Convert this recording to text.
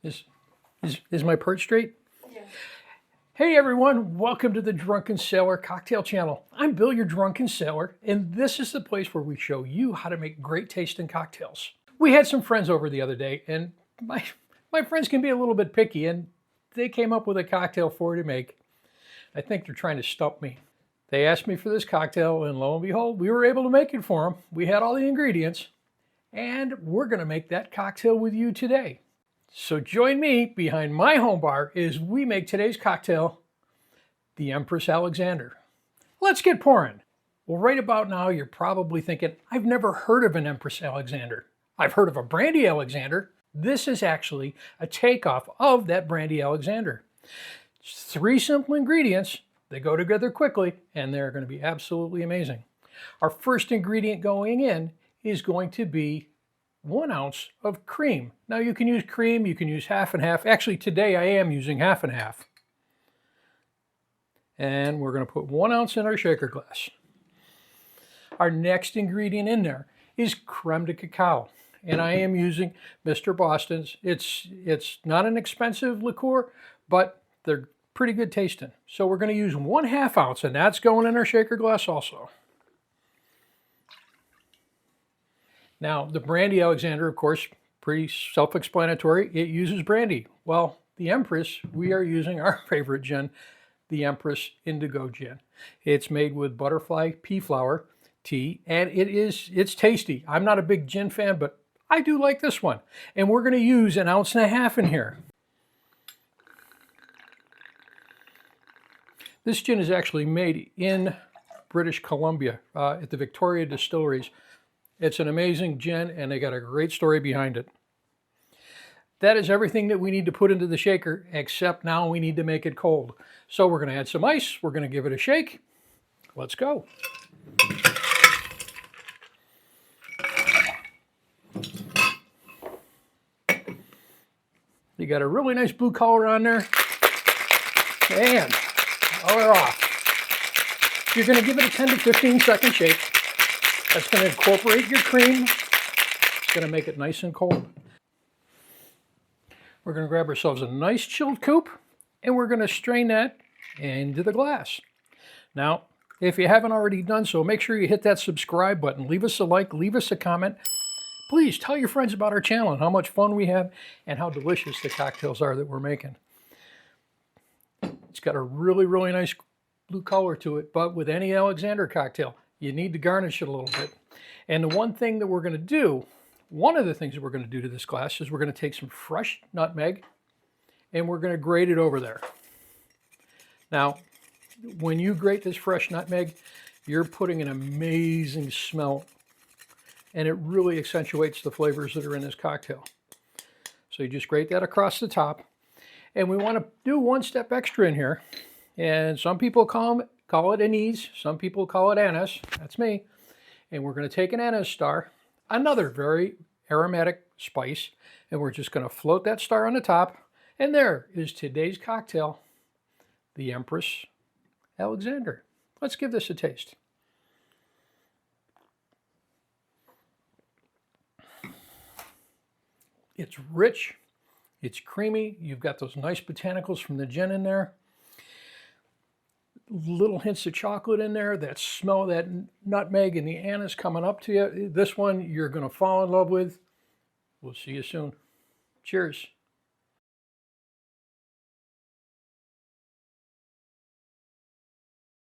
Is my perch straight? Yeah. Hey everyone, welcome to the Drunken Sailor Cocktail Channel. I'm Bill, your Drunken Sailor, and this is the place where we show you how to make great tasting cocktails. We had some friends over the other day, and my friends can be a little bit picky, and they came up with a cocktail for me to make. I think they're trying to stump me. They asked me for this cocktail, and lo and behold, we were able to make it for them. We had all the ingredients, and we're going to make that cocktail with you today. So join me behind my home bar as we make today's cocktail, the Empress Alexander. Let's get pouring. Well, right about now, you're probably thinking, I've never heard of an Empress Alexander. I've heard of a Brandy Alexander. This is actually a takeoff of that Brandy Alexander. It's 3 simple ingredients. They go together quickly, and they're going to be absolutely amazing. Our first ingredient going in is going to be 1 ounce of cream. Now you can use cream, you can use half and half. Actually, today I am using half and half. And we're going to put 1 ounce in our shaker glass. Our next ingredient in there is creme de cacao. And I am using Mr. Boston's. It's not an expensive liqueur, but they're pretty good tasting. So we're going to use 1/2 ounce, and that's going in our shaker glass also. Now, the Brandy Alexander, of course, pretty self-explanatory. It uses brandy. Well, the Empress, we are using our favorite gin, the Empress Indigo Gin. It's made with butterfly pea flower tea, and it's tasty. I'm not a big gin fan, but I do like this one. And we're going to use 1.5 ounces in here. This gin is actually made in British Columbia at the Victoria Distilleries. It's an amazing gin, and they got a great story behind it. That is everything that we need to put into the shaker, except now we need to make it cold. So we're going to add some ice. We're going to give it a shake. Let's go. You got a really nice blue color on there. And we're off. You're going to give it a 10 to 15 second shake. That's going to incorporate your cream. It's going to make it nice and cold. We're going to grab ourselves a nice chilled coupe, and we're going to strain that into the glass. Now, if you haven't already done so, make sure you hit that subscribe button. Leave us a like, leave us a comment. Please tell your friends about our channel and how much fun we have and how delicious the cocktails are that we're making. It's got a really, really nice blue color to it, but with any Alexander cocktail, you need to garnish it a little bit. And the one thing that we're going to do, one of the things that we're going to do to this glass is we're going to take some fresh nutmeg and we're going to grate it over there. Now, when you grate this fresh nutmeg, you're putting an amazing smell, and it really accentuates the flavors that are in this cocktail. So you just grate that across the top. And we want to do 1 step extra in here. And some people call it Anise. Some people call it Anise. That's me. And we're going to take an anise star, another very aromatic spice, and we're just going to float that star on the top. And there is today's cocktail, the Empress Alexander. Let's give this a taste. It's rich. It's creamy. You've got those nice botanicals from the gin in there. Little hints of chocolate in there. That smell of that nutmeg and the anise coming up to you. This one you're going to fall in love with. We'll see you soon. Cheers.